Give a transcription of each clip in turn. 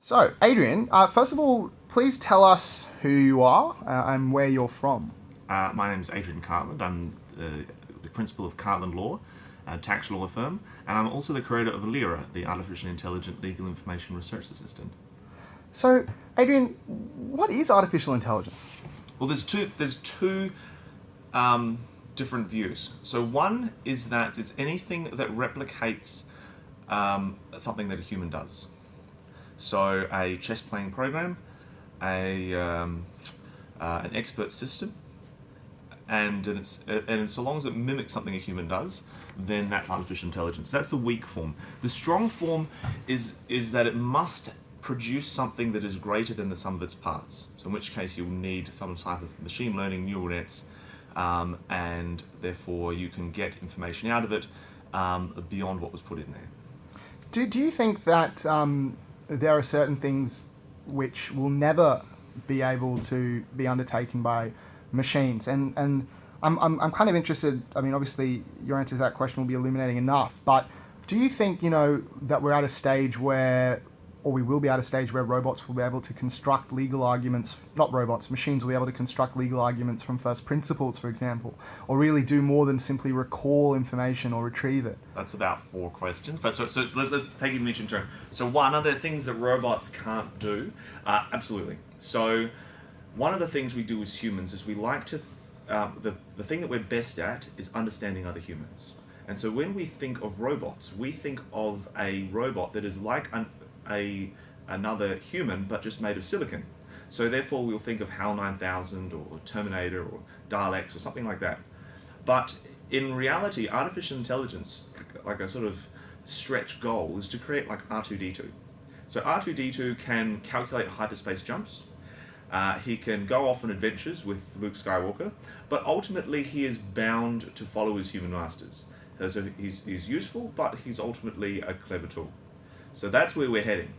So, Adrian, first of all, please tell us who you are and where you're from. My name is Adrian Cartland. I'm the principal of Cartland Law, a tax law firm, and I'm also the creator of Lyra, the artificial intelligent legal information research assistant. So, Adrian, what is artificial intelligence? Well, there's two different views. So one is that it's anything that replicates something that a human does. So a chess playing program, an expert system, and so long as it mimics something a human does, then that's artificial intelligence. That's the weak form. The strong form is that it must produce something that is greater than the sum of its parts. So in which case you'll need some type of machine learning neural nets, and therefore you can get information out of it beyond what was put in there. Do you think that there are certain things which will never be able to be undertaken by machines? And I'm kind of interested. I mean, obviously, your answer to that question will be illuminating enough. But do you think that we're at a stage where, or we will be at a stage where robots will be able to construct legal arguments? Not robots, machines will be able to construct legal arguments from first principles, for example, or really do more than simply recall information or retrieve it? That's about four questions. But so let's take it each in turn. So one of the things that robots can't do, absolutely. So one of the things we do as humans is we like to, the thing that we're best at is understanding other humans. And so when we think of robots, we think of a robot that is like another human, but just made of silicon. So therefore we'll think of HAL 9000 or Terminator or Daleks or something like that. But in reality, artificial intelligence, like a sort of stretch goal, is to create like R2-D2. So R2-D2 can calculate hyperspace jumps. He can go off on adventures with Luke Skywalker, but ultimately he is bound to follow his human masters. So he's make but he's ultimately a clever tool. So that's where we're heading.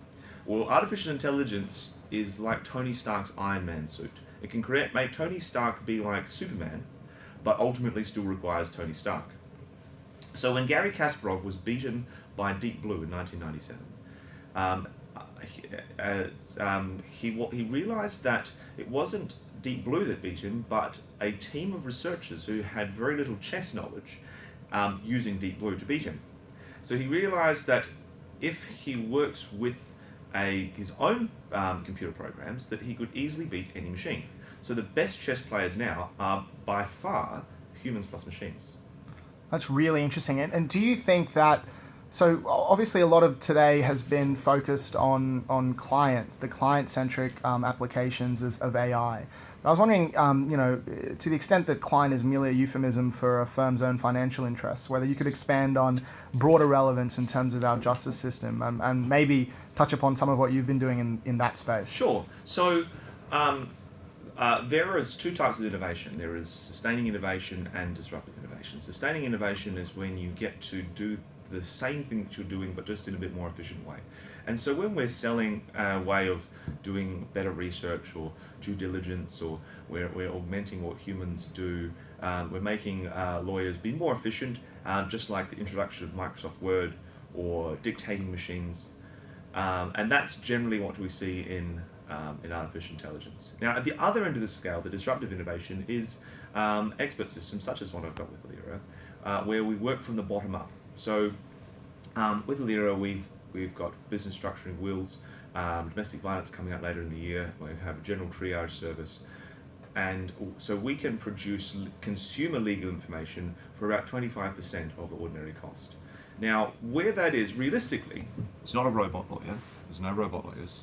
Well, artificial intelligence is like Tony Stark's Iron Man suit. It can make Tony Stark be like Superman, but ultimately still requires Tony Stark. So when Garry Kasparov was beaten by Deep Blue in 1997, he realized that it wasn't Deep Blue that beat him, but a team of researchers who had very little chess knowledge using Deep Blue to beat him. So he realized that if he works with his own computer programs, that he could easily beat any machine. So the best chess players now are by far humans plus machines. That's really interesting. And do you think that, so obviously a lot of today has been focused on clients, the client-centric applications of AI. I was wondering, to the extent that client is merely a euphemism for a firm's own financial interests, whether you could expand on broader relevance in terms of our justice system, and maybe touch upon some of what you've been doing in that space. Sure. So there is two types of innovation. There is sustaining innovation and disruptive innovation. Sustaining innovation is when you get to do the same thing that you're doing, but just in a bit more efficient way. And so when we're selling a way of doing better research or due diligence, or we're augmenting what humans do, we're making lawyers be more efficient, just like the introduction of Microsoft Word or dictating machines. And that's generally what we see in artificial intelligence. Now, at the other end of the scale, the disruptive innovation is expert systems, such as what I've got with Lyra, where we work from the bottom up. So with Lyra, we've got business structuring wheels, domestic violence coming out later in the year. We have a general triage service, and so we can produce consumer legal information for about 25% of the ordinary cost. Now, where that is, realistically, it's not a robot lawyer. There's no robot lawyers.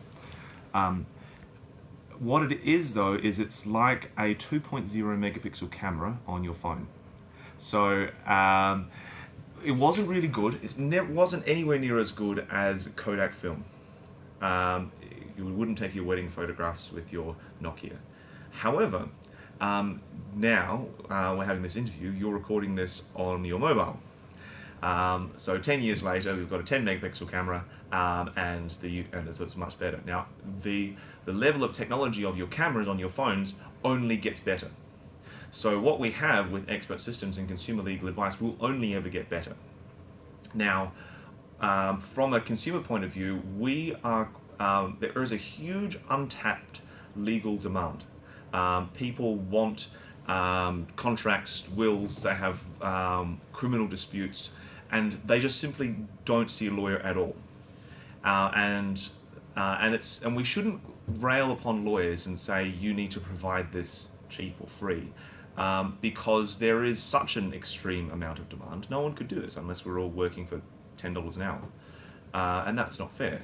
What it is, though, is it's like a 2.0 megapixel camera on your phone. So it wasn't really good. It wasn't anywhere near as good as Kodak film. You wouldn't take your wedding photographs with your Nokia. However, now we're having this interview, you're recording this on your mobile. So 10 years later, we've got a 10 megapixel camera, and it's much better. Now, the level of technology of your cameras on your phones only gets better. So what we have with expert systems and consumer legal advice will only ever get better. Now, from a consumer point of view, we are there is a huge untapped legal demand. People want contracts, wills, they have criminal disputes, and they just simply don't see a lawyer at all. And we shouldn't rail upon lawyers and say you need to provide this cheap or free, because there is such an extreme amount of demand. No one could do this unless we're all working for $10 an hour, and that's not fair.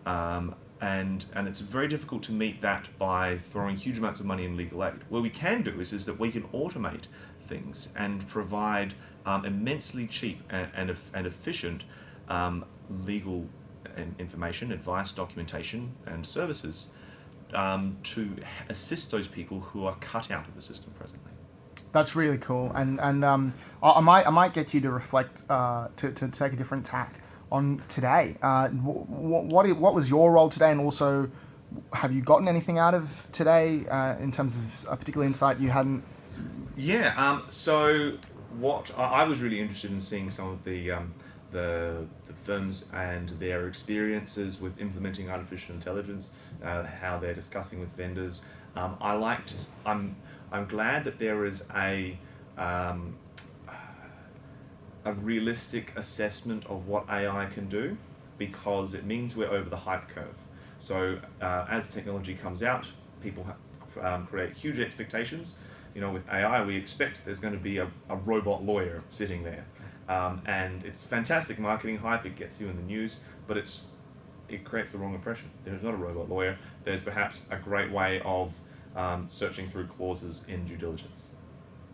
And it's very difficult to meet that by throwing huge amounts of money in legal aid. What we can do is that we can automate things and provide immensely cheap and efficient legal information, advice, documentation, and services to assist those people who are cut out of the system presently. That's really cool, and I might get you to reflect to take a different tack on today. What was your role today, and also have you gotten anything out of today in terms of a particular insight you hadn't? Yeah. So what I was really interested in seeing some of the firms and their experiences with implementing artificial intelligence, how they're discussing with vendors. I'm glad that there is a realistic assessment of what AI can do, because it means we're over the hype curve. So as technology comes out, people create huge expectations. With AI, we expect there's going to be a robot lawyer sitting there. And it's fantastic marketing hype, it gets you in the news, but it creates the wrong impression. There's not a robot lawyer. There's perhaps a great way of searching through clauses in due diligence.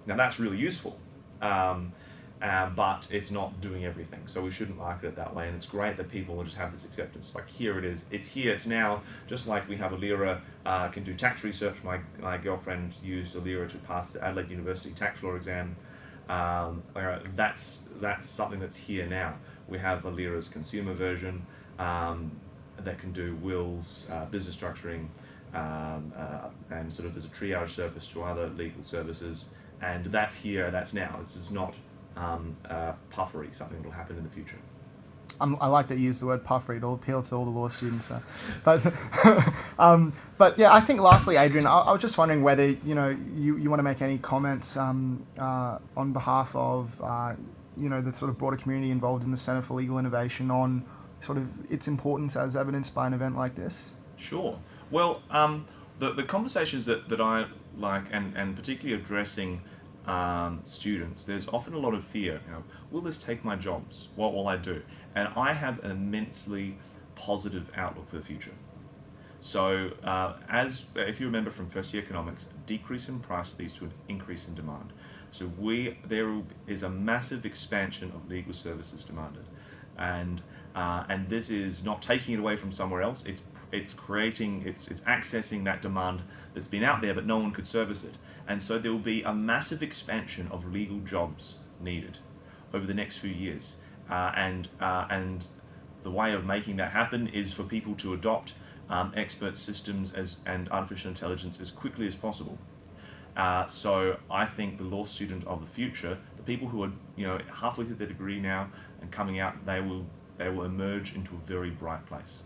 Now that's really useful, but it's not doing everything, so we shouldn't market it that way. And it's great that people will just have this acceptance, like here it is, it's here, it's now. Just like we have Ailira, can do tax research. My girlfriend used Ailira to pass the Adelaide University tax law exam. That's something that's here now. We have Ailira's consumer version that can do wills, business structuring, and sort of as a triage service to other legal services. And that's here, that's now. This is not puffery, something that will happen in the future. I like that you use the word puffery. It'll appeal to all the law students. But yeah, I think lastly, Adrian, I was just wondering whether you want to make any comments on behalf of the sort of broader community involved in the Centre for Legal Innovation on sort of its importance as evidenced by an event like this. Sure. Well, the conversations that I like, and particularly addressing students, there's often a lot of fear. Will this take my jobs? What will I do? And I have an immensely positive outlook for the future. So, if you remember from first year economics, decrease in price leads to an increase in demand. So there is a massive expansion of legal services demanded, and this is not taking it away from somewhere else. It's accessing that demand that's been out there, but no one could service it. And so there will be a massive expansion of legal jobs needed over the next few years. And the way of making that happen is for people to adopt expert systems and artificial intelligence as quickly as possible. So I think the law student of the future, the people who are halfway through their degree now and coming out, they will emerge into a very bright place.